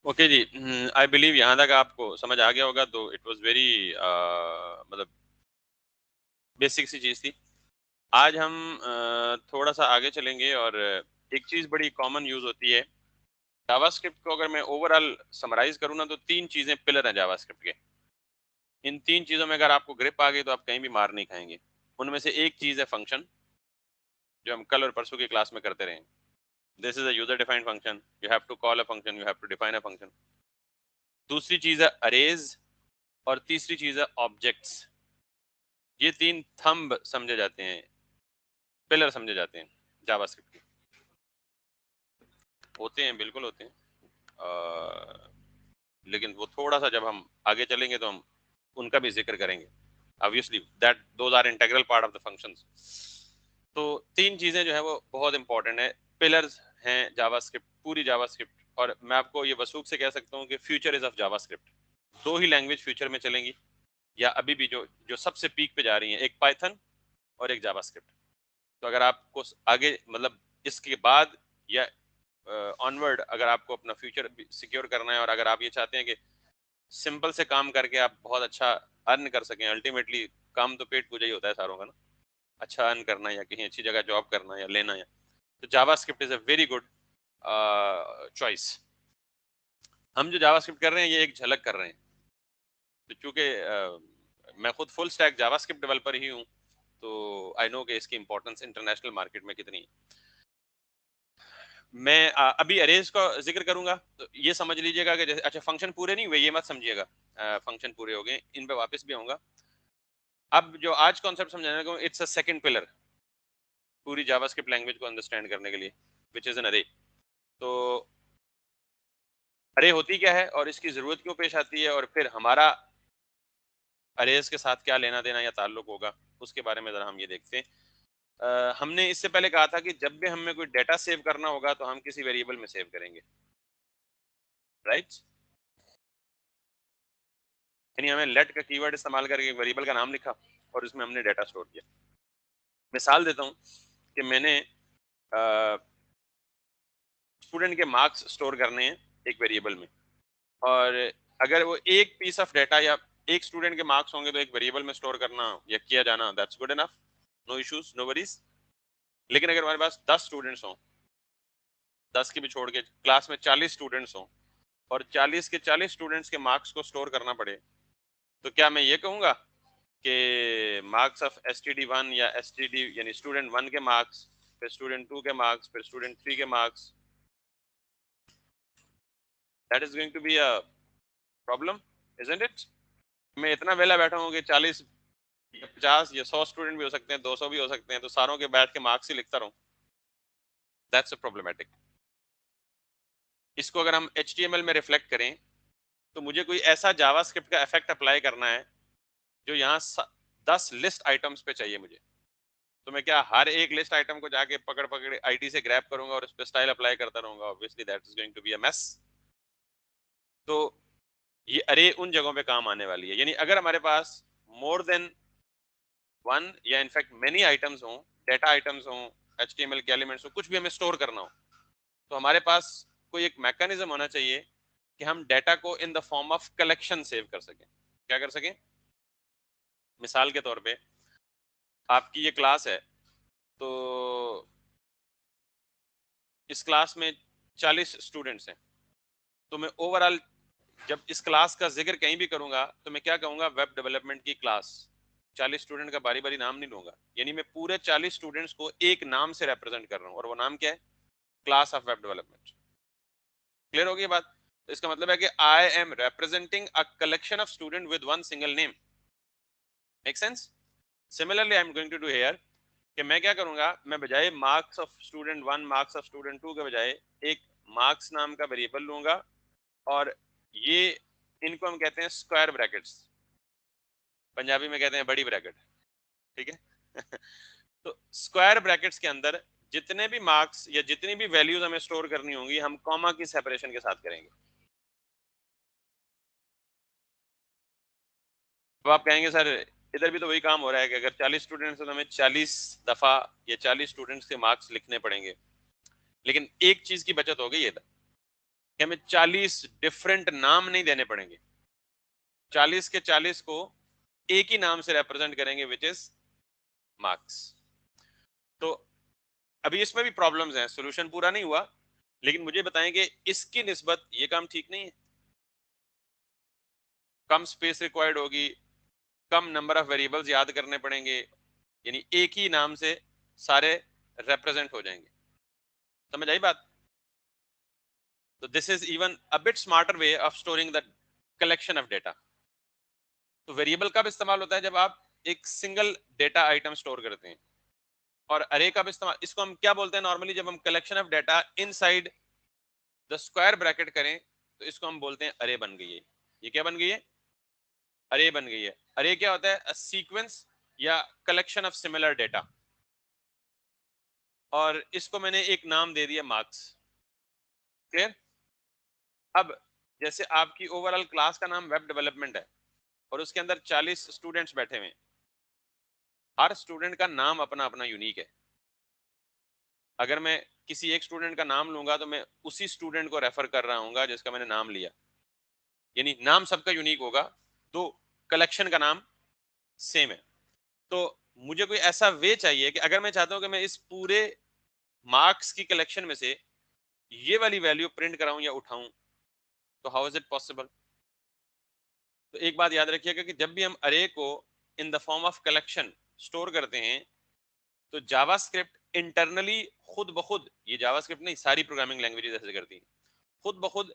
Okay ji. I believe यहाँ तक आपको समझ आ गया होगा, तो इट वाज वेरी मतलब बेसिक सी चीज़ थी। आज हम थोड़ा सा आगे चलेंगे, और एक चीज़ बड़ी कॉमन यूज़ होती है जावास्क्रिप्ट को। अगर मैं ओवरऑल समराइज करूँ ना, तो तीन चीज़ें पिलर हैं जावास्क्रिप्ट के। इन तीन चीज़ों में अगर आपको ग्रिप आ गई तो आप कहीं भी मार नहीं खाएंगे। उनमें से एक चीज़ है फंक्शन, जो हम कल और परसों की क्लास में करते रहे। This is a user defined function, you have to call a function, you have to define a function. दूसरी चीज़ है अरेज, और तीसरी चीज़ है ऑब्जेक्ट्स। ये तीन थंब समझे जाते हैं, पिलर समझे जाते हैं जावास्क्रिप्ट के। होते हैं, बिल्कुल होते हैं। लेकिन वो थोड़ा सा जब हम आगे चलेंगे तो हम उनका भी जिक्र करेंगे। Obviously that those are integral part of the functions. तो तीन चीजें जो है वो बहुत इंपॉर्टेंट है, पिलर्स हैं जावास्क्रिप्ट, पूरी जावास्क्रिप्ट। और मैं आपको ये वसूख से कह सकता हूँ कि फ्यूचर इज ऑफ जावास्क्रिप्ट। दो ही लैंग्वेज फ्यूचर में चलेंगी, या अभी भी जो जो सबसे पीक पे जा रही हैं, एक पाइथन और एक जावास्क्रिप्ट। तो अगर आपको आगे मतलब इसके बाद या ऑनवर्ड अगर आपको अपना फ्यूचर सिक्योर करना है, और अगर आप ये चाहते हैं कि सिंपल से काम करके आप बहुत अच्छा अर्न कर सकें, अल्टीमेटली काम तो पेट पूजा ही होता है सारों का ना, अच्छा अर्न करना या कहीं अच्छी जगह जॉब करना या लेना, या तो JavaScript is a very good choice. हम जो जावास्क्रिप्ट कर रहे हैं ये एक झलक कर रहे हैं। तो चूंकि मैं खुद फुल स्टैक जावास्क्रिप्ट डेवलपर ही हूँ, तो आई नो कि इसकी इंपॉर्टेंस इंटरनेशनल मार्केट में कितनी है। मैं अभी अरेज का जिक्र करूंगा, तो ये समझ लीजिएगा कि जैसे अच्छा फंक्शन पूरे नहीं हुए, ये मत समझिएगा फंक्शन पूरे हो गए, इन पे वापस भी आऊंगा। अब जो आज कॉन्सेप्ट समझाने लगा, इट्स अ सेकंड पिलर पूरी जावास्क्रिप्ट लैंग्वेज को अंडरस्टैंड करने के लिए, विच इज एन अरे। तो अरे होती क्या है और इसकी जरूरत क्यों पेश आती है, और फिर हमारा अरेज के साथ क्या लेना देना या ताल्लुक होगा, उसके बारे में जरा हम ये देखते हैं। हमने इससे पहले कहा था कि जब भी हमें कोई डेटा सेव करना होगा तो हम किसी वेरिएबल में सेव करेंगे, राइट। यानी हमें लेट का कीवर्ड इस्तेमाल करके एक वेरिएबल का नाम लिखा और उसमें हमने डाटा स्टोर किया। मिसाल देता हूँ कि मैंने स्टूडेंट के मार्क्स स्टोर करने हैं एक वेरिएबल में, और अगर वो एक पीस ऑफ डाटा या एक स्टूडेंट के मार्क्स होंगे तो एक वेरिएबल में स्टोर करना या किया जाना, that's good enough, no issues no worries. लेकिन अगर हमारे पास 10 स्टूडेंट्स हों, 10 की भी छोड़ के क्लास में 40 स्टूडेंट्स हों, और 40 के 40 स्टूडेंट्स के मार्क्स को स्टोर करना पड़े, तो क्या मैं ये कहूंगा कि मार्क्स ऑफ STD1 या STD यानी स्टूडेंट 1 के मार्क्स, फिर स्टूडेंट 2 के मार्क्स, फिर स्टूडेंट 3 के marks, that is going to be a problem, isn't it. मैं इतना वेला बैठा हूँ कि 40 या 50 या 100 स्टूडेंट भी हो सकते हैं, 200 भी हो सकते हैं, तो सारों के बैठ के मार्क्स ही लिखता रहूं, दैट्स अ प्रॉब्लमेटिक। इसको अगर हम HTML में रिफ्लेक्ट करें, तो मुझे कोई ऐसा जावास्क्रिप्ट का इफेक्ट अप्लाई करना है जो यहाँ 10 लिस्ट आइटम्स पे चाहिए मुझे। तो मैं क्या हर एक लिस्ट आइटम को जाके पकड़ पकड़ IT से ग्रैब करूंगा और उस पर स्टाइल अप्लाई करता रहूंगा? Obviously that is going to be a mess. तो ये अरे उन जगहों पे काम आने वाली है, यानी अगर हमारे पास मोर देन वन या इनफैक्ट मेनी आइटम्स हों, डेटा आइटम्स हों, HTML के एलिमेंट्स हो, कुछ भी हमें स्टोर करना हो, तो हमारे पास कोई एक मैकेनिज्म होना चाहिए कि हम डेटा को in the form of collection save कर सकें। क्या कर सकें? मिसाल के तौर पे आपकी ये क्लास है, तो इस क्लास में 40 स्टूडेंट्स हैं। तो मैं ओवरऑल जब इस क्लास का जिक्र कहीं भी करूंगा तो मैं क्या कहूंगा? वेब डेवलपमेंट की क्लास। 40 स्टूडेंट का बारी बारी नाम नहीं लूंगा, यानी मैं पूरे 40 स्टूडेंट्स को एक नाम से रिप्रेजेंट कर रहा हूं, और वो नाम क्या है? Class of web development. Clear हो गई बात? तो इसका मतलब है कि I am representing a collection of student with one single name. Make sense? Similarly I am going to do here कि मैं क्या करूंगा, मैं बजाय marks of student 1 marks of student 2 के बजाय एक मार्क्स नाम का वेरिएबल लूंगा, और ये इनको हम कहते हैं स्क्वायर ब्रैकेट्स, पंजाबी में कहते हैं बड़ी ब्रैकेट, ठीक है। तो स्क्वायर ब्रैकेट्स के अंदर जितने भी मार्क्स या जितनी भी वैल्यूज हमें स्टोर करनी होंगी, हम कॉमा की सेपरेशन के साथ करेंगे। तो आप कहेंगे सर इधर भी तो वही काम हो रहा है कि अगर 40 स्टूडेंट्स हैं तो हमें 40 दफा या 40 स्टूडेंट्स के मार्क्स लिखने पड़ेंगे। लेकिन एक चीज की बचत हो गई है, कि हमें 40 डिफरेंट नाम नहीं देने पड़ेंगे, 40 के 40 को एक ही नाम से रिप्रेजेंट करेंगे, विच इज मार्क्स। तो अभी इसमें भी प्रॉब्लम्स हैं, सॉल्यूशन पूरा नहीं हुआ, लेकिन मुझे बताएं कि इसकी निस्बत ये काम ठीक नहीं है? कम स्पेस रिक्वायर्ड होगी, कम नंबर ऑफ वेरिएबल्स याद करने पड़ेंगे, यानी एक ही नाम से सारे रिप्रेजेंट हो जाएंगे। समझ आई बात? तो this is even a bit smarter way of storing the collection of data. तो वेरिएबल कब इस्तेमाल होता है? जब आप एक सिंगल डेटा आइटम स्टोर करते हैं। और अरे का भी इस्तेमाल, इसको हम क्या बोलते हैं नॉर्मली, जब हम collection of data inside the square bracket करें तो इसको हम बोलते हैं अरे बन गई है। ये क्या बन गई है? अरे बन गई है। अरे क्या होता है? अ सीक्वेंस या कलेक्शन ऑफ सिमिलर डेटा। और इसको मैंने एक नाम दे दिया मार्क्स। क्लियर? अब जैसे आपकी ओवरऑल क्लास का नाम वेब डेवलपमेंट है और उसके अंदर 40 स्टूडेंट्स बैठे हुए हैं, हर स्टूडेंट का नाम अपना अपना यूनिक है। अगर मैं किसी एक स्टूडेंट का नाम लूंगा तो मैं उसी स्टूडेंट को रेफर कर रहा हूँ जिसका मैंने नाम लिया, यानी नाम सबका यूनिक होगा, तो कलेक्शन का नाम सेम है। तो मुझे कोई ऐसा वे चाहिए कि अगर मैं चाहता हूं कि मैं इस पूरे मार्क्स की कलेक्शन में से ये वाली वैल्यू प्रिंट कराऊं या उठाऊं, तो हाउ इज इट पॉसिबल? तो एक बात याद रखिएगा कि जब भी हम अरे को in the form of collection store करते हैं तो जावास्क्रिप्ट इंटरनली खुद ब खुद, ये जावास्क्रिप्ट नहीं, सारी प्रोग्रामिंग लैंग्वेजेस ऐसे करती हैं, खुद ब खुद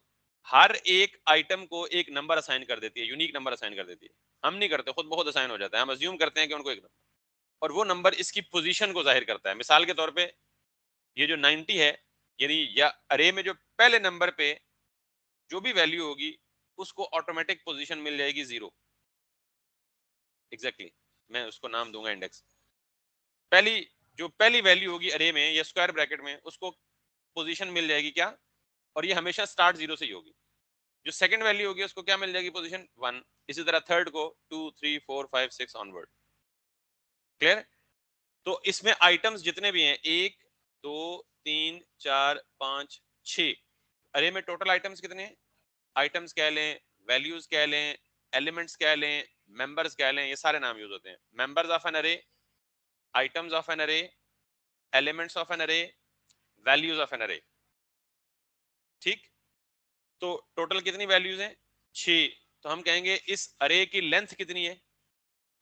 हर एक आइटम को एक नंबर असाइन कर देती है, यूनिक नंबर असाइन कर देती है। हम नहीं करते, खुद ब खुद असाइन हो जाता है, हम अज्यूम करते हैं कि उनको एक नंबर, और वो नंबर इसकी पोजीशन को जाहिर करता है। मिसाल के तौर पे ये जो 90 है, यानी या अरे में जो पहले नंबर पे जो भी वैल्यू होगी उसको ऑटोमेटिक पोजीशन मिल जाएगी 0। एग्जैक्टली मैं उसको नाम दूंगा इंडेक्स। पहली जो पहली वैल्यू होगी अरे में या स्क्वायर ब्रैकेट में, उसको पोजीशन मिल जाएगी क्या? और ये हमेशा स्टार्ट 0 से ही होगी। जो सेकंड वैल्यू होगी उसको क्या मिल जाएगी? पोजीशन 1। इसी तरह थर्ड को 2 3 4 5 6 ऑनवर्ड। क्लियर? तो इसमें आइटम्स जितने भी हैं, 1 2 3 4 5 6, अरे में टोटल आइटम्स कितने हैं? आइटम्स कह लें, वैल्यूज कह लें, एलिमेंट्स कह लें, मेंबर्स कह लें, ये सारे नाम यूज होते हैं। मेंबर्स ऑफ एन अरे, आइटम्स ऑफ एन अरे, एलिमेंट्स ऑफ एन अरे, वैल्यूज ऑफ एन अरे। ठीक? तो टोटल कितनी वैल्यूज हैं? 6। तो हम कहेंगे इस अरे की लेंथ कितनी है?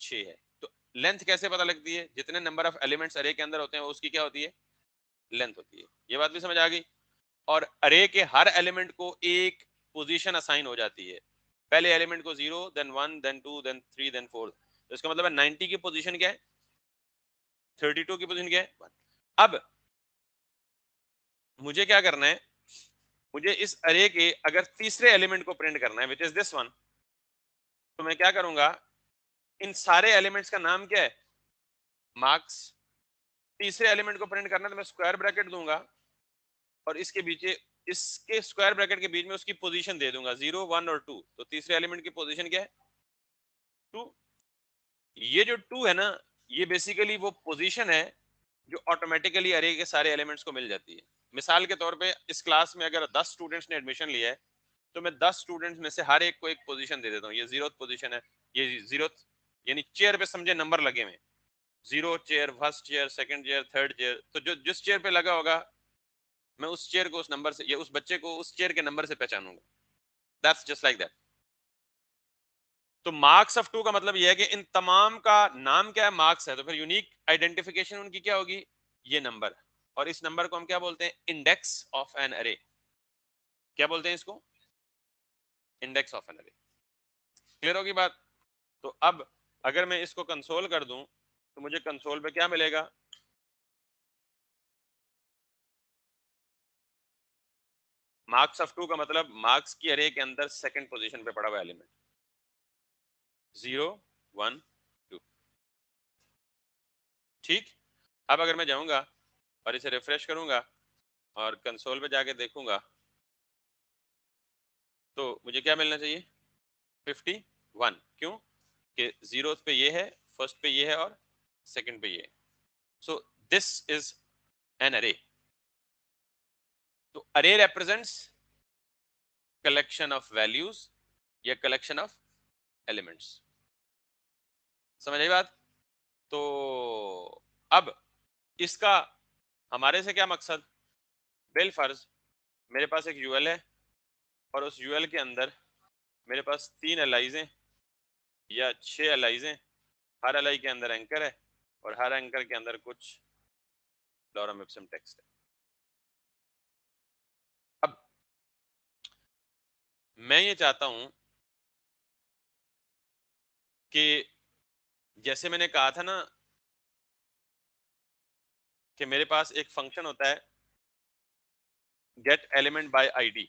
6 है। तो लेंथ कैसे पता लगती है? जितने नंबर ऑफ एलिमेंट्स अरे के अंदर होते हैं उसकी क्या होती है? लेंथ होती है। ये बात भी समझ आ गई? और अरे के हर एलिमेंट को एक पोजीशन असाइन हो जाती है। पहले एलिमेंट को 0, देन 1, देन 2, देन 3, देन 4। तो इसका मतलब है 90 की पोजीशन क्या है? 32 की पोजीशन क्या है? 1। अब मुझे क्या करना है? मुझे इस अरे के अगर तीसरे एलिमेंट को प्रिंट करना है, विच इज दिस वन, तो मैं क्या करूंगा? इन सारे एलिमेंट्स का नाम क्या है? मार्क्स। तीसरे एलिमेंट को प्रिंट करना है तो मैं स्क्वायर ब्रैकेट दूंगा और इसके बीच, इसके स्क्वायर ब्रैकेट के बीच में उसकी पोजीशन दे दूंगा 0 1 और 2। तो तीसरे एलिमेंट की पोजीशन क्या है? 2। ये जो 2 है ना, ये बेसिकली वो पोजीशन है जो ऑटोमेटिकली अरे के सारे एलिमेंट्स को मिल जाती है। मिसाल के तौर पे इस क्लास में अगर 10 स्टूडेंट्स ने एडमिशन लिया है तो मैं 10 स्टूडेंट्स में से हर एक को एक पोजीशन दे देता हूँ। ये 0th पोजीशन है, ये 0th, यानी चेयर पे समझे नंबर लगे हुए, 0 chair, first chair, second chair, third chair. तो जो जिस चेयर पे लगा होगा मैं उस चेयर को उस नंबर से, या उस बच्चे को उस चेयर के नंबर से पहचानूंगा। That's just like that. तो मार्क्स ऑफ 2 का मतलब यह है कि इन तमाम का नाम क्या है? मार्क्स है। तो फिर यूनिक आइडेंटिफिकेशन उनकी क्या होगी? ये नंबर। और इस नंबर को हम क्या बोलते हैं? इंडेक्स ऑफ एन अरे। क्या बोलते हैं इसको? इंडेक्स ऑफ एन अरे। क्लियर होगी बात? तो अब अगर मैं इसको कंसोल कर दूं तो मुझे कंसोल पे क्या मिलेगा? मार्क्स ऑफ 2 का मतलब मार्क्स की अरे के अंदर सेकंड पोजीशन पे पड़ा हुआ एलिमेंट, 0 1 2। ठीक? अब अगर मैं जाऊंगा और इसे रिफ्रेश करूंगा और कंसोल पे जाके देखूंगा तो मुझे क्या मिलना चाहिए? 51। क्यों? कि 0th पे ये है, फर्स्ट पे ये है और सेकंड पे ये है। सो दिस इज एन अरे। तो अरे रिप्रेजेंट्स कलेक्शन ऑफ वैल्यूज या कलेक्शन ऑफ एलिमेंट्स। समझ आई बात? तो अब इसका हमारे से क्या मकसद? बिल फर्ज मेरे पास एक यूएल है और उस यूएल के अंदर मेरे पास 3 एलाइज हैं या 6 एलाइज हैं, हर एलाई के अंदर एंकर है और हर एंकर के अंदर कुछ लॉरम इप्सम टेक्स्ट है। अब मैं ये चाहता हूं कि जैसे मैंने कहा था ना कि मेरे पास एक फंक्शन होता है गेट एलिमेंट बाय आईडी।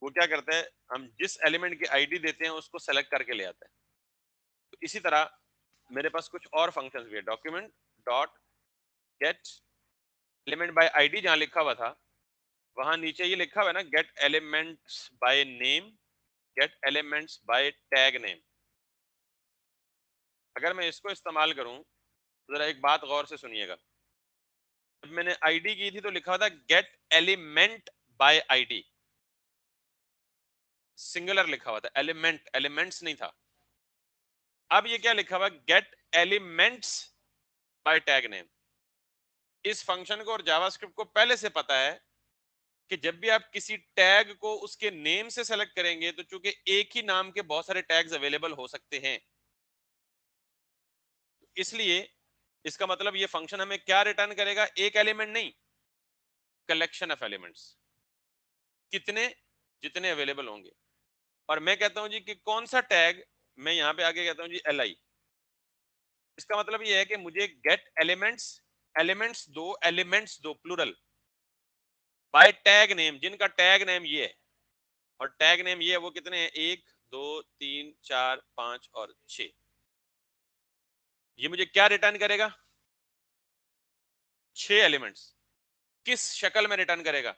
वो क्या करता है, हम जिस एलिमेंट की आईडी देते हैं उसको सेलेक्ट करके ले आता है। तो इसी तरह मेरे पास कुछ और फंक्शंस भी है। Document dot gate element by ID जहां लिखा हुआ था वहां नीचे ये लिखा हुआ है ना, gate elements by name, get elements by tag name. अगर मैं इसको इस्तेमाल करूं तो जरा एक बात गौर से सुनिएगा। जब मैंने आईडी की थी तो लिखा हुआ था gate element by ID, singular लिखा हुआ था, एलिमेंट, एलिमेंट्स नहीं था। अब ये क्या लिखा हुआ, gate elements by tag name. इस फंक्शन को और जावास्क्रिप्ट को पहले से पता है कि जब भी आप किसी टैग को उसके नेम से सेलेक्ट करेंगे तो चूंकि एक ही नाम के बहुत सारे टैग्स अवेलेबल हो सकते हैं, इसलिए इसका मतलब ये फंक्शन हमें क्या रिटर्न करेगा, एक एलिमेंट नहीं, कलेक्शन ऑफ एलिमेंट्स, कितने, जितने अवेलेबल होंगे। और मैं कहता हूं जी कि कौन सा टैग, मैं यहां पे आगे कहता हूं जी एल आई। इसका मतलब ये है कि मुझे गेट एलिमेंट्स, एलिमेंट्स दो, एलिमेंट्स दो प्लूरल, बाय टैग नेम, जिनका टैग नेम ये है। और टैग नेम ये है, वो कितने हैं, 1 2 3 4 5 और 6। ये मुझे क्या रिटर्न करेगा, 6 एलिमेंट्स। किस शक्ल में रिटर्न करेगा,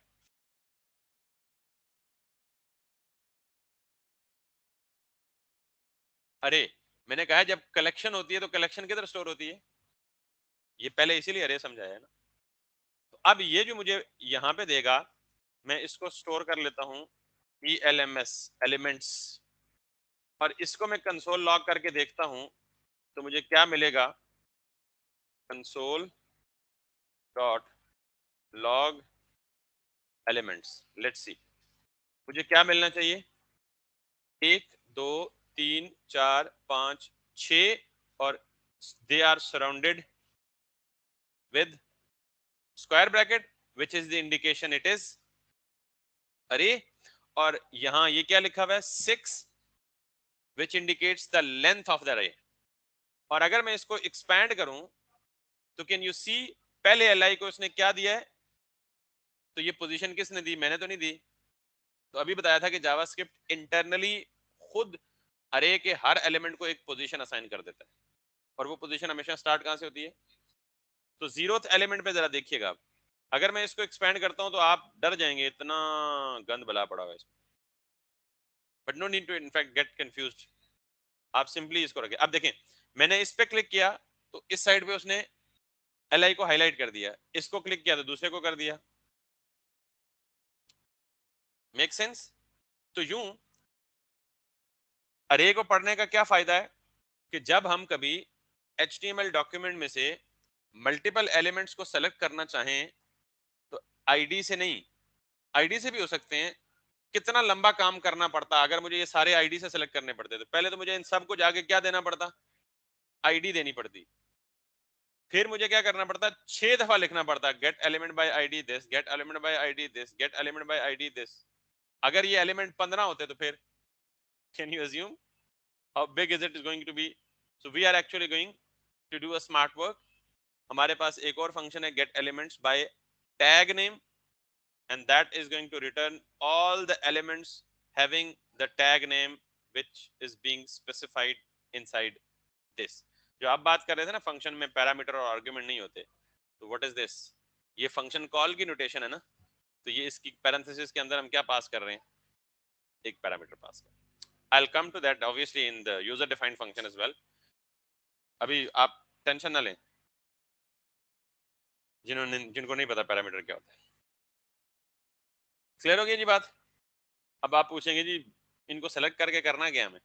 अरे मैंने कहा जब कलेक्शन होती है तो कलेक्शन किधर स्टोर होती है, ये पहले इसीलिए अरे समझाया है ना। तो अब ये जो मुझे यहाँ पे देगा, मैं इसको स्टोर कर लेता हूँ ELMS, एलिमेंट्स, और इसको मैं कंसोल लॉग करके देखता हूँ तो मुझे क्या मिलेगा, console dot log elements. Let's see मुझे क्या मिलना चाहिए, 1 2 3 4 5 6, और they are surrounded with square bracket which is the indication it is array. और यहां ये क्या लिखा हुआ है, 6 which indicates the length of the array. और अगर मैं इसको एक्सपैंड करूं तो कैन यू सी, पहले एल को उसने क्या दिया है, तो ये पोजीशन किसने दी, मैंने तो नहीं दी। तो अभी बताया था कि जावास्क्रिप्ट इंटरनली खुद अरे के हर एलिमेंट को एक पोजीशन असाइन कर देता है, और वो पोजीशन हमेशा स्टार्ट कहां से होती है, तो 0th एलिमेंट पे जरा देखिएगा। अगर मैं इसको एक्सपैंड करता हूं तो आप डर जाएंगे, इतना गंद भला पड़ा हुआ है इसमें। But no need to in fact get confused, आप सिंपली इसको रखें। अब देखें, मैंने इस पे क्लिक किया तो इस साइड पे उसने एल को हाईलाइट कर दिया, इसको क्लिक किया तो दूसरे को कर दिया। Make sense? तो यूं अरे को पढ़ने का क्या फायदा है कि जब हम कभी HTML डॉक्यूमेंट में से मल्टीपल एलिमेंट्स को सेलेक्ट करना चाहें तो आईडी से नहीं, आईडी से भी हो सकते हैं, कितना लंबा काम करना पड़ता अगर मुझे ये सारे आईडी से सेलेक्ट करने पड़ते। तो पहले तो मुझे इन सबको जाके क्या देना पड़ता, आईडी देनी पड़ती। फिर मुझे क्या करना पड़ता, 6 दफा लिखना पड़ता, get element by ID this, get element by ID this, get element by ID this. अगर ये एलिमेंट 15 होते तो फिर can you assume how big is it is going to be. So we are actually going to do a smart work. हमारे पास एक और function है get elements by tag name, and that is going to return all the elements having the tag name which is being specified inside this। जो आप बात कर रहे थे ना फंक्शन में पैरामीटर और आर्गुमेंट नहीं होते, तो व्हाट इज दिस, ये फंक्शन कॉल की नोटेशन है ना। तो ये इसकी पैरेंथेसिस के अंदर हम क्या पास कर रहे हैं, एक पैरामीटर पास कर। I'll come to that obviously in the user defined function as well। अभी आप टेंशन ना लें, जिनको नहीं पता पैरामीटर क्या होता है। क्लियर हो गई जी बात? अब आप पूछेंगे जी इनको सेलेक्ट करके करना क्या हमें?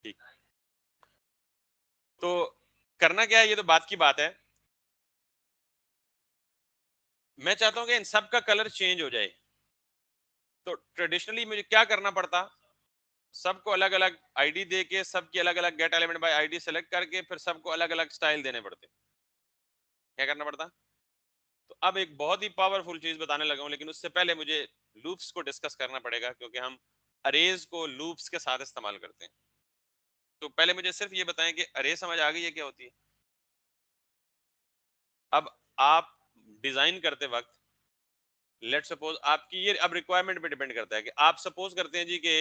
ठीक, तो करना क्या है ये तो बात की बात है। मैं चाहता हूं कि इन सब का कलर चेंज हो जाए। तो ट्रेडिशनली मुझे क्या करना पड़ता, सबको अलग अलग आईडी दे के सबकी अलग अलग gate element by ID select करके फिर सबको अलग अलग स्टाइल देने पड़ते। क्या करना पड़ता? तो अब एक बहुत ही पावरफुल चीज बताने लगा हूं, लेकिन उससे पहले मुझे लूप्स को डिस्कस करना पड़ेगा क्योंकि हम अरेज को लूप्स के साथ इस्तेमाल करते हैं। तो पहले मुझे सिर्फ ये बताएं कि अरे समझ आ गई है क्या होती है? अब आप डिजाइन करते वक्त लेट सपोज आपकी ये अब रिक्वायरमेंट पे डिपेंड करता है कि आप सपोज करते हैं जी कि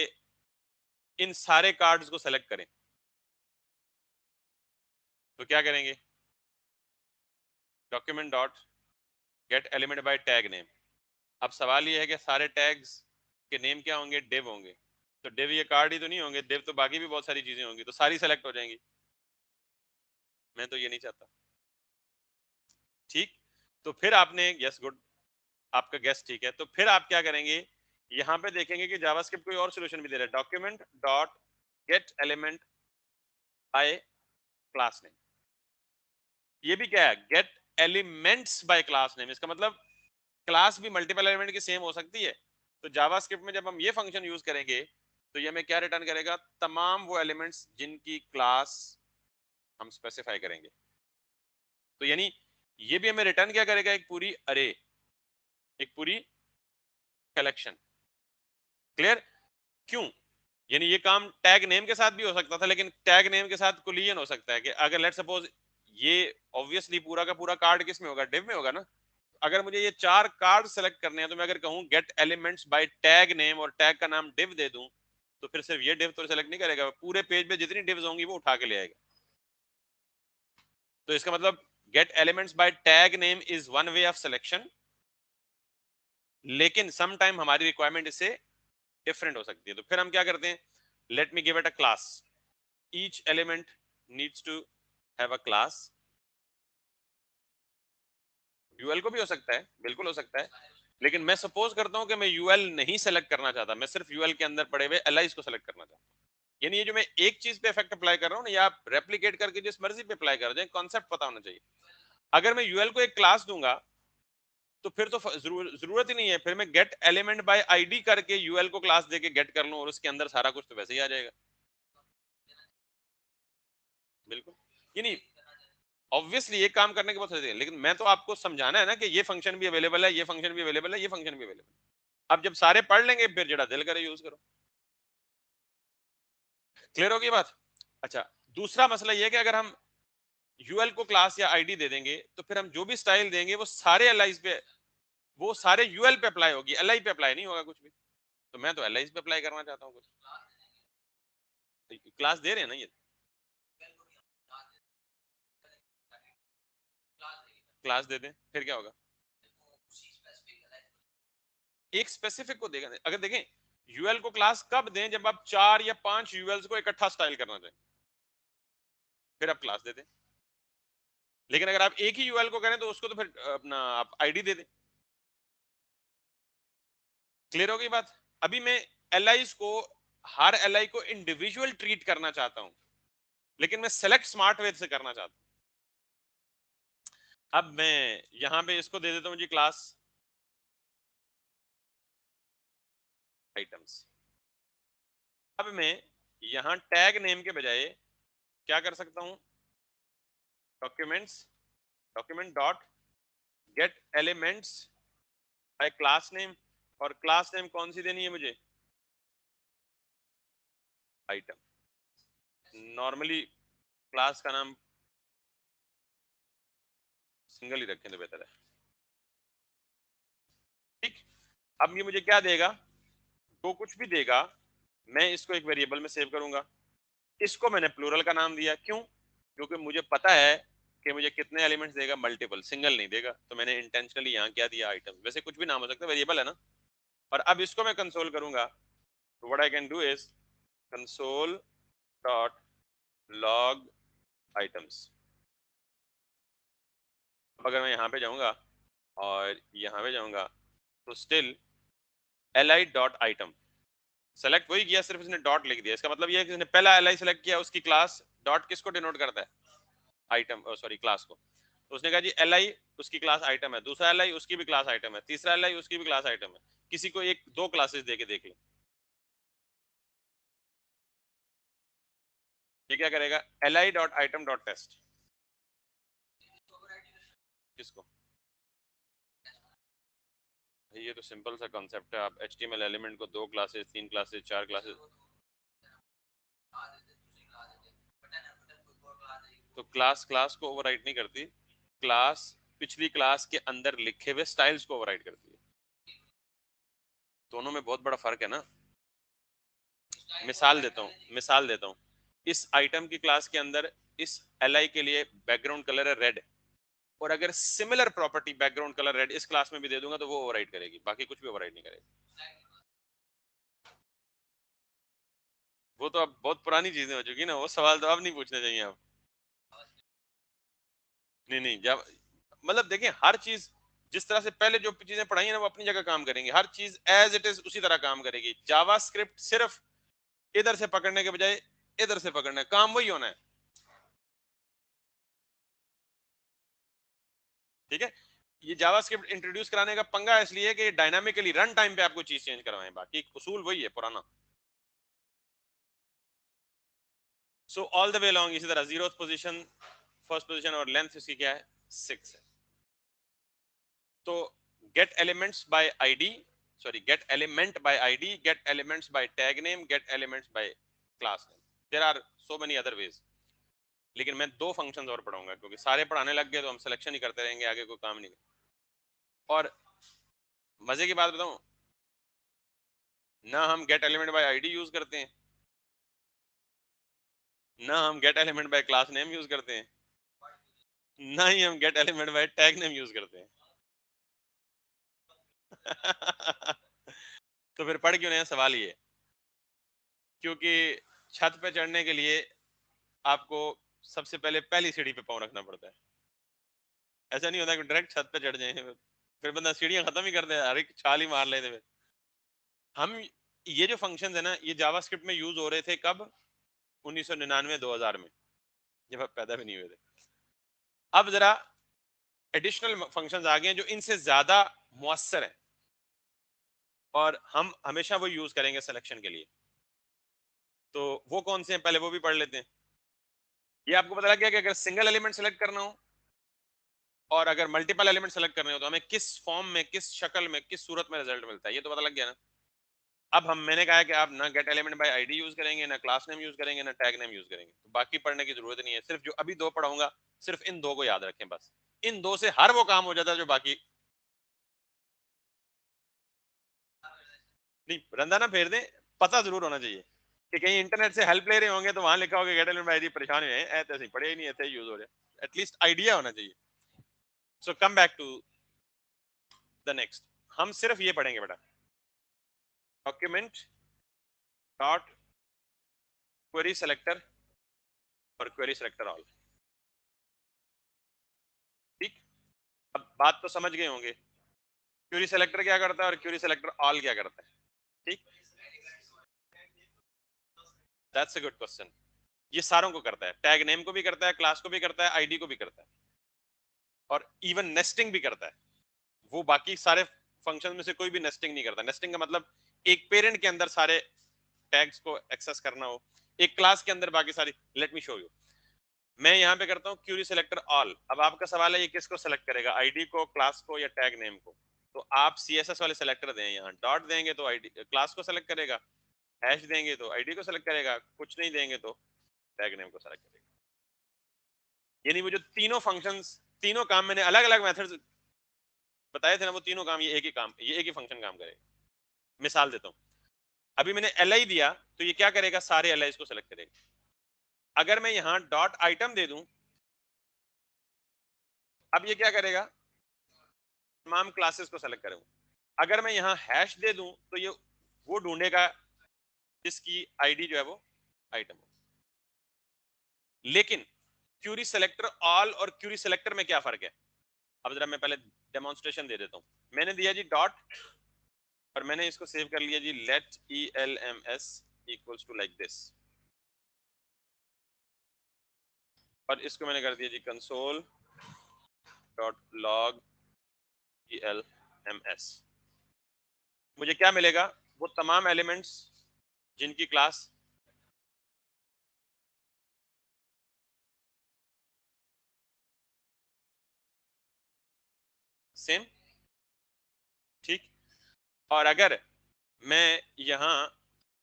इन सारे कार्ड्स को सेलेक्ट करें, तो क्या करेंगे? Document dot gate element bye tag name. अब सवाल ये है कि सारे टैग्स के नेम क्या होंगे? डिव होंगे। तो डिव ये कार्ड ही तो नहीं होंगे, डिव तो बाकी भी बहुत सारी चीजें होंगी, तो सारी सेलेक्ट हो जाएंगी। मैं तो ये नहीं चाहता। ठीक, तो फिर आपने यस गुड, आपका गेस ठीक है। तो फिर आप क्या करेंगे? यहाँ पे देखेंगे कि जावास्क्रिप्ट कोई और सोल्यूशन भी दे रहा है, document dot gate element bye class name. ये भी क्या है? Get elements by class name. इसका मतलब क्लास भी मल्टीपल एलिमेंट की सेम हो सकती है। तो जावास्क्रिप्ट में जब हम ये फंक्शन यूज करेंगे तो ये हमें क्या रिटर्न करेगा? तमाम वो एलिमेंट्स जिनकी क्लास हम स्पेसिफाई करेंगे। तो यानी ये भी हमें रिटर्न क्या करेगा? एक पूरी अरे, एक पूरी कलेक्शन। क्लियर? क्यों? यानी ये काम टैग नेम के साथ भी हो सकता था, लेकिन टैग नेम के साथ कोलिजन हो सकता है कि अगर लेट सपोज ये ऑब्वियसली पूरा का पूरा कार्ड किस में होगा? डिव में होगा ना। अगर मुझे ये चार कार्ड सेलेक्ट करने हैं तो मैं अगर कहूं gate elements by tag name और टैग का नाम डिव दे दूं, तो फिर सिर्फ ये डिव तो सेलेक्ट नहीं करेगा, पूरे पेज पे जितनी डिव्स होंगी वो उठा के ले आएगा। तो इसका मतलब get elements by tag name is one way of selection, लेकिन सम टाइम हमारी रिक्वायरमेंट इससे डिफरेंट हो सकती है। तो फिर हम क्या करते हैं? Let me give it a class. Each element needs to have a class. UL को भी हो सकता है, बिल्कुल हो सकता है, लेकिन मैं सपोज करता हूं कि मैं यूएल नहीं सेलेक्ट करना चाहता, मैं सिर्फ यूएल के अंदर पड़े हुए एलाइज को सेलेक्ट करना चाहता हूं। यानी ये जो मैं एक चीज पे इफेक्ट अप्लाई कर रहा हूं ना, ये आप रेप्लिकेट करके जिस मर्जी पे अप्लाई कर दें, कॉन्सेप्ट पता होना चाहिए। अगर मैं यूएल को एक क्लास दूंगा तो फिर तो जरूरत ही नहीं है, फिर मैं गेट एलिमेंट बाय आईडी करके यूएल को क्लास देके गेट कर लूं और उसके अंदर सारा कुछ तो वैसे ही आ जाएगा। बिल्कुल, यानी ऑब्वियसली ये काम करने के बहुत सारे, लेकिन मैं तो आपको समझाना है ना कि ये फंक्शन भी अवेलेबल है, ये फंक्शन भी अवेलेबल है, ये फंक्शन भी अवेलेबल है। अब जब सारे पढ़ लेंगे फिर जरा दिल करे यूज करो। क्लियर होगी बात? अच्छा, दूसरा मसला ये है कि अगर हम यूएल को क्लास या आईडी दे देंगे तो फिर हम जो भी स्टाइल देंगे वो सारे एलाइज पे, वो सारे यूएल पे अप्लाई होगी, एलआई पे अप्लाई नहीं होगा कुछ भी। तो मैं तो एलआई पे अप्लाई करना चाहता हूँ कुछ। तो क्लास दे रहे हैं ना ये, क्लास दे दें फिर क्या होगा? एक स्पेसिफिक को देगा। अगर देखें यूएल को क्लास कब दें? जब आप 4 या 5 यूएल्स को इकट्ठा स्टाइल करना चाहें, फिर आप क्लास दे दें। लेकिन अगर आप एक ही यूएल को करें तो उसको तो फिर अपना आप आईडी दे दें। क्लियर हो गई बात? अभी मैं एलआई को, हर एलआई को इंडिविजुअल ट्रीट करना चाहता हूं, लेकिन मैं सेलेक्ट स्मार्ट वे से करना चाहता हूं। अब मैं यहां पे इसको दे देता हूं जी क्लास आइटम्स। अब मैं यहां टैग नेम के बजाय क्या कर सकता हूं? Documents, document dot gate elements by class name, और क्लास नेम कौन सी देनी है मुझे? आइटम। नॉर्मली क्लास का नाम सिंगल ही रखें तो बेहतर है। ठीक, अब ये मुझे क्या देगा? जो कुछ भी देगा मैं इसको एक वेरिएबल में सेव करूंगा। इसको मैंने प्लूरल का नाम दिया, क्यों? क्योंकि मुझे पता है कि मुझे कितने एलिमेंट्स देगा, मल्टीपल, सिंगल नहीं देगा। तो मैंने इंटेंशनली यहाँ क्या दिया? आइटम। वैसे कुछ भी नाम हो सकता है, वेरिएबल है ना। और अब इसको मैं कंसोल करूंगा तो what I can do is console dot log items. अब अगर मैं यहाँ पे जाऊंगा और यहाँ पे जाऊंगा तो still li dot item select वही किया, सिर्फ इसने डॉट लिख दिया। इसका मतलब ये है कि इसने पहला li सेलेक्ट किया, उसकी क्लास डॉट किसको डिनोट करता है? आइटम, सॉरी क्लास को। तो उसने कहा जी li उसकी क्लास आइटम है, दूसरा li उसकी भी क्लास आइटम है, तीसरा li उसकी भी क्लास आइटम है। किसी को एक दो क्लासेस देके देख ले, ये क्या करेगा? li dot item dot test. किसको? ये तो सिंपल सा कॉन्सेप्ट है। आप HTML एलिमेंट को दो क्लासेस, तीन क्लासेस, चार क्लासेस, तो क्लास क्लास को ओवरराइड नहीं करती, क्लास पिछली क्लास के अंदर लिखे हुए स्टाइल्स को ओवरराइड करती है। दोनों में बहुत बड़ा फर्क है ना। मिसाल देता हूँ, इस आइटम की क्लास के अंदर इस li के लिए बैकग्राउंड कलर है रेड, और अगर similar property background colour red इस क्लास में भी दे दूंगा तो वो ओवरराइड करेगी, बाकी कुछ भी ओवरराइड नहीं करेगी। वो तो अब बहुत पुरानी चीजें हो चुकी ना, वो सवाल तो अब नहीं पूछने चाहिए आप। नहीं, जब मतलब देखिए, हर चीज जिस तरह से पहले जो चीजें पढ़ाई है ना वो अपनी जगह काम करेंगी, हर चीज एज इट इज उसी तरह काम करेगी। जावास्क्रिप्ट सिर्फ इधर से पकड़ने के बजाय इधर से पकड़ना है, काम वही होना है। ठीक है, ये जावास्क्रिप्ट इंट्रोड्यूस कराने का पंगा इसलिए कि डायनामिकली रन टाइम पे आपको चीज चेंज करवाएं, बाकी उसूल वही है पुराना। So all the way long इसी तरह, जीरो पोजीशन, फर्स्ट पोजीशन और लेंथ इसकी क्या है? 6 है। तो get elements by ID, sorry get element by ID, get elements by tag name, get elements by class name. There are so many other ways, लेकिन मैं दो फंक्शंस और पढ़ाऊंगा क्योंकि सारे पढ़ाने लग गए तो हम सिलेक्शन ही करते रहेंगे, आगे कोई काम नहीं। और मजे की बात बताऊं, ना हम gate element by ID use करते हैं, ना हम gate element bye class name use करते हैं, ना ही हम gate element bye tag name use करते हैं। तो फिर पढ़ क्यों रहे हैं? सवाल ये, क्योंकि छत पे चढ़ने के लिए आपको सबसे पहले पहली सीढ़ी पे पाँव रखना पड़ता है। ऐसा नहीं होता कि डायरेक्ट छत पे चढ़ जाए, फिर बंदा सीढ़ियां खत्म ही कर दे, हर एक छाल ही मार लेते। फिर हम ये जो फंक्शंस है ना, ये जावास्क्रिप्ट में यूज हो रहे थे कब? 1999-2000 में, जब आप पैदा भी नहीं हुए थे। अब जरा एडिशनल फंक्शंस आ गए हैं जो इनसे ज्यादा मुअस्सर है, और हम हमेशा वो यूज करेंगे सिलेक्शन के लिए। तो वो कौन से हैं, पहले वो भी पढ़ लेते हैं। ये आपको पता लग गया कि अगर सिंगल एलिमेंट सेलेक्ट करना हो और अगर मल्टीपल एलिमेंट सेलेक्ट करने हो तो हमें किस फॉर्म में, किस शक्ल में, किस सूरत में रिजल्ट मिलता है, ये तो पता लग गया ना। अब मैंने कहा है कि आप ना gate element by ID use करेंगे, ना क्लास नेम यूज करेंगे, ना टैग नेम यूज करेंगे, तो बाकी पढ़ने की जरूरत नहीं है। सिर्फ जो अभी दो पढ़ाऊंगा, सिर्फ इन दो को याद रखें बस। इन दो से हर वो काम हो जाता है जो बाकी नहीं। रंदा ना फेर दें, पता जरूर होना चाहिए कि कहीं इंटरनेट से हेल्प ले रहे होंगे तो वहां लिखा होगा गेट एलिमेंट बाय आईडी, परेशान हुए हैं ऐसे पढ़े ही नहीं, ऐसे यूज हो रहे हैं। एटलीस्ट आइडिया होना चाहिए। So come back to the next, हम सिर्फ ये पढ़ेंगे बेटा, डॉक्यूमेंट डॉट क्वेरी सेलेक्टर और क्वेरी सेलेक्टर ऑल। ठीक, अब बात तो समझ गए होंगे, क्वेरी सेलेक्टर क्या करता है और क्वेरी सेलेक्टर ऑल क्या करता है। ठीक, दैट्स अ गुड क्वेश्चन। ये सारों को करता है, टैग नेम को भी करता है, क्लास को भी करता है, आईडी को भी करता है, और इवन नेस्टिंग भी करता है। वो बाकी सारे फंक्शन में से कोई भी नेस्टिंग नहीं करता। नेस्टिंग का मतलब एक पेरेंट के अंदर सारे टैग्स को एक्सेस करना हो, एक क्लास के अंदर बाकी सारी। लेट मी शो यू, मैं यहाँ पे करता हूँ क्यूरी सेलेक्टर ऑल। अब आपका सवाल है ये किसको सेलेक्ट करेगा, आईडी को, क्लास को, या टैग नेम को? तो आप सीएसएस वाले सेलेक्टर दें, यहाँ डॉट देंगे तो आईडी क्लास को सेलेक्ट करेगा, हैश देंगे तो आईडी को सेलेक्ट करेगा, कुछ नहीं देंगे तो टैग नेम को सेलेक्ट करेगा। यानी वो जो तीनों फंक्शंस, तीनों काम मैंने अलग अलग मेथड्स बताए थे ना, वो तीनों काम ये एक ही काम, ये एक ही फंक्शन काम करेगा। मिसाल देता हूँ, अभी मैंने li दिया तो ये क्या करेगा, सारे li को सेलेक्ट करेगा। अगर मैं यहाँ डॉट आइटम दे दूं, अब ये क्या करेगा, तमाम क्लासेस को सेलेक्ट करूंगा। अगर मैं यहाँ हैश दे दूं तो ये वो ढूंढेगा जिसकी आईडी जो है वो आइटम हो। लेकिन क्यूरी सेलेक्टर ऑल और क्यूरी सेलेक्टर में क्या फर्क है, अब जरा मैं पहले डेमोन्स्ट्रेशन दे देता हूँ। मैंने दिया जी डॉट और मैंने इसको सेव कर लिया जी let ELMS equals to like this, और इसको मैंने कर दिया जी कंसोल डॉट लॉग ELMS। मुझे क्या मिलेगा, वो तमाम एलिमेंट्स जिनकी क्लास सेम, ठीक। और अगर मैं यहाँ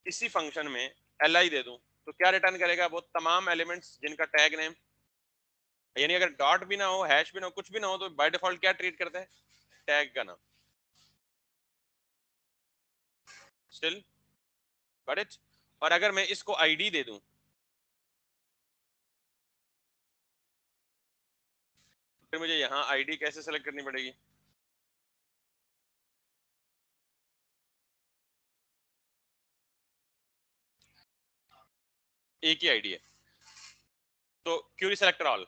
इसी फंक्शन में li दे दूं तो क्या रिटर्न करेगा, वो तमाम एलिमेंट्स जिनका टैग नेम, यानी अगर डॉट भी ना हो, हैश भी ना हो, कुछ भी ना हो, तो बाय डिफॉल्ट क्या ट्रीट करता है, टैग का नाम। Still got it. और अगर मैं इसको आईडी दे दूं, फिर मुझे यहाँ आईडी कैसे सेलेक्ट करनी पड़ेगी, एक ही आईडी है, तो क्यूरी सेलेक्टर ऑल।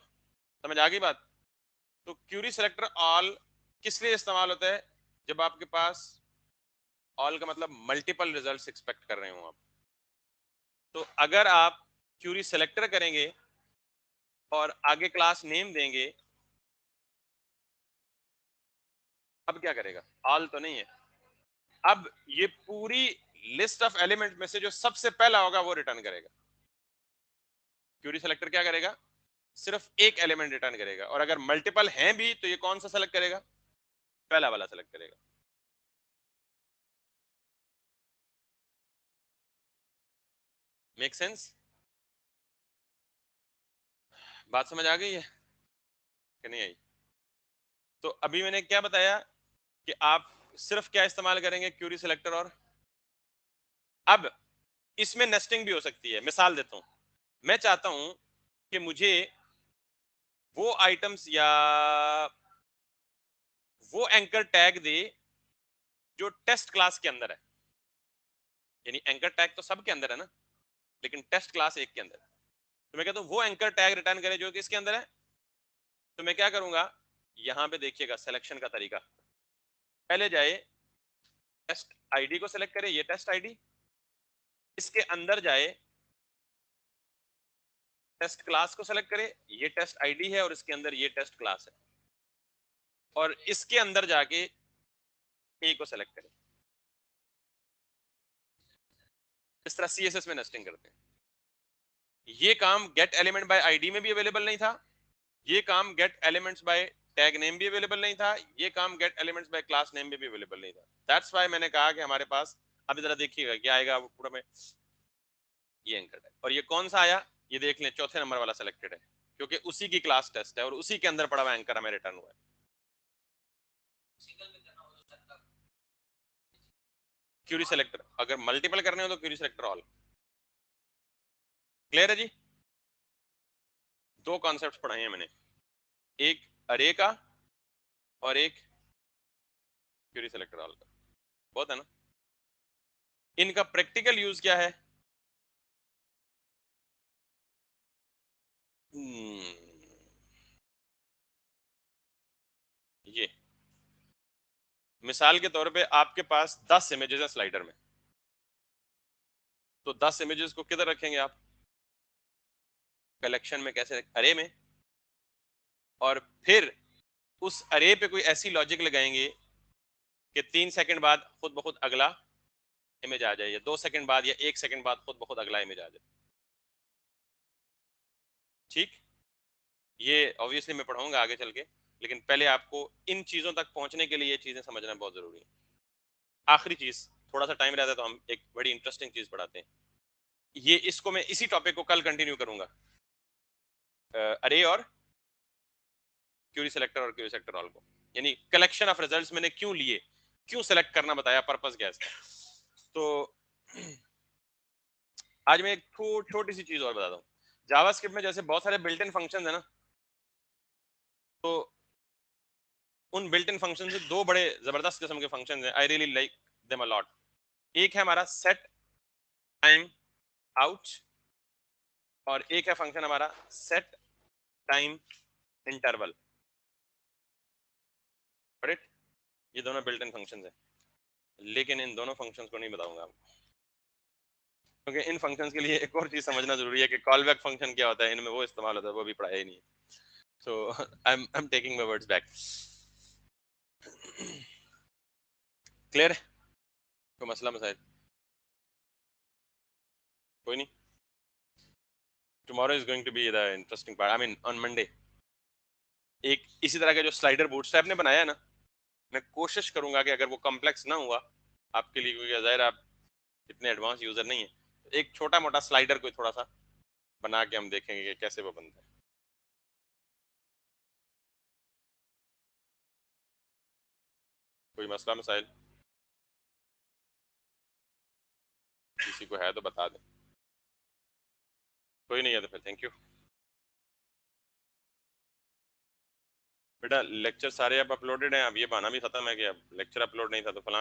समझ आ गई बात। तो क्यूरी सेलेक्टर ऑल किस लिए इस्तेमाल होता है, जब आपके पास ऑल का मतलब मल्टीपल रिजल्ट्स एक्सपेक्ट कर रहे हो आप। तो अगर आप क्यूरी सेलेक्टर करेंगे और आगे क्लास नेम देंगे, अब क्या करेगा, ऑल तो नहीं है, अब ये पूरी लिस्ट ऑफ एलिमेंट में से जो सबसे पहला होगा वो रिटर्न करेगा। क्यूरी सेलेक्टर क्या करेगा, सिर्फ एक एलिमेंट रिटर्न करेगा, और अगर मल्टीपल हैं भी तो ये कौन सा सेलेक्ट करेगा, पहला वाला सेलेक्ट करेगा। मेक सेंस, बात समझ आ गई है कि नहीं आई। तो अभी मैंने क्या बताया कि आप सिर्फ क्या इस्तेमाल करेंगे, क्यूरी सेलेक्टर। और अब इसमें नेस्टिंग भी हो सकती है। मिसाल देता हूं, मैं चाहता हूं कि मुझे वो आइटम्स या वो एंकर टैग दे जो टेस्ट क्लास के अंदर है, यानी एंकर टैग तो सब के अंदर है ना, लेकिन टेस्ट क्लास एक के अंदर है। तो मैं कहता हूं वो एंकर टैग रिटर्न करे जो किसके अंदर है। तो मैं क्या करूंगा, यहां पे देखिएगा सिलेक्शन का तरीका, पहले जाए टेस्ट आईडी को सिलेक्ट करे, ये टेस्ट आईडी, इसके अंदर जाए टेस्ट क्लास को सिलेक्ट करे, ये टेस्ट आईडी है, और इसके अंदर ये टेस्ट क्लास है, और इसके अंदर जाके ए को सिलेक्ट करे। इस तरह CSS में नेस्टिंग करते हैं। ये काम गेट एलिमेंट बाय आईडी में भी अवेलेबल नहीं था, ये काम gate elements by tag name भी अवेलेबल नहीं था, ये काम gate elements by class name में भी अवेलेबल नहीं था। दैट्स व्हाई मैंने कहा कि हमारे पास, अभी जरा देखिएगा क्या आएगा पूरा में, ये एंकर टैग। और ये कौन सा आया, ये देख लें, चौथे नंबर वाला सिलेक्टेड है, क्योंकि उसी की क्लास टेस्ट है और उसी के अंदर पड़ा हुआ एंकर हमें रिटर्न हुआ है। क्यूरी सेलेक्टर, अगर मल्टीपल करने हो तो क्यूरी सेलेक्टर ऑल। क्लियर है जी। दो कॉन्सेप्ट्स पढ़ाए हैं मैंने, एक अरे का और एक क्यूरी सेलेक्टर ऑल का। बहुत है ना। इनका प्रैक्टिकल यूज क्या है, ये मिसाल के तौर पे आपके पास 10 इमेजेस है स्लाइडर में, तो 10 इमेजेस को किधर रखेंगे आप, कलेक्शन में, कैसे, अरे में। और फिर उस अरे पे कोई ऐसी लॉजिक लगाएंगे कि 3 सेकंड बाद खुद ब खुद अगला इमेज आ जाए, या 2 सेकंड बाद या 1 सेकंड बाद खुद ब खुद अगला इमेज आ जाए। ठीक, ये ऑब्वियसली मैं पढ़ाऊंगा आगे चल के, लेकिन पहले आपको इन चीजों तक पहुंचने के लिए ये चीजें समझना बहुत जरूरी है। आखिरी चीज, थोड़ा सा टाइम रहता है तो हम एक बड़ी इंटरेस्टिंग चीज पढ़ाते हैं, ये इसको मैं इसी टॉपिक को कल कंटिन्यू करूंगा, अरे और क्यूरी सेलेक्टर और क्यूरी सेलेक्टर ऑल को, यानी कलेक्शन ऑफ रिजल्ट्स मैंने क्यों लिए, क्यों सेलेक्ट करना बताया, पर्पस क्या है। तो आज मैं एक छोटी सी चीज और बताता हूँ। जावास्क्रिप्ट में जैसे बहुत सारे बिल्ट इन फंक्शन है ना, तो उन बिल्ट इन फंक्शन से दो बड़े जबरदस्त किस्म के फंक्शन हैं, I really like them a lot. एक है हमारा सेट टाइम आउट, और एक है फंक्शन हमारा सेट टाइम इंटरवल। बट ये दोनों बिल्ट इन फंक्शंस हैं, लेकिन इन दोनों फंक्शंस को नहीं बताऊंगा आपको, क्योंकि इन फंक्शंस के लिए एक और चीज समझना जरूरी है कि कॉल बैक फंक्शन क्या होता है, इनमें वो इस्तेमाल होता है, वो भी पढ़ाया ही नहीं है। So I am taking my words back. Clear है? कोई मसला मसाइल? कोई नहीं। Tomorrow is going to be the interesting part, I mean on Monday. एक इसी तरह का जो स्लाइडर बूटस्ट्रैप ने बनाया है ना, मैं कोशिश करूंगा कि अगर वो कॉम्प्लेक्स ना हुआ आपके लिए, क्योंकि जाहिर है आप इतने एडवांस यूजर नहीं है, तो एक छोटा मोटा स्लाइडर कोई थोड़ा सा बना के हम देखेंगे कि कैसे वो बनता है। कोई मसला मसाइल किसी को है तो बता दें। कोई नहीं है तो फिर थैंक यू। बेटा लेक्चर सारे अब अपलोडेड हैं, अब ये बहाना भी खत्म है कि अब लेक्चर अपलोड नहीं था तो फलां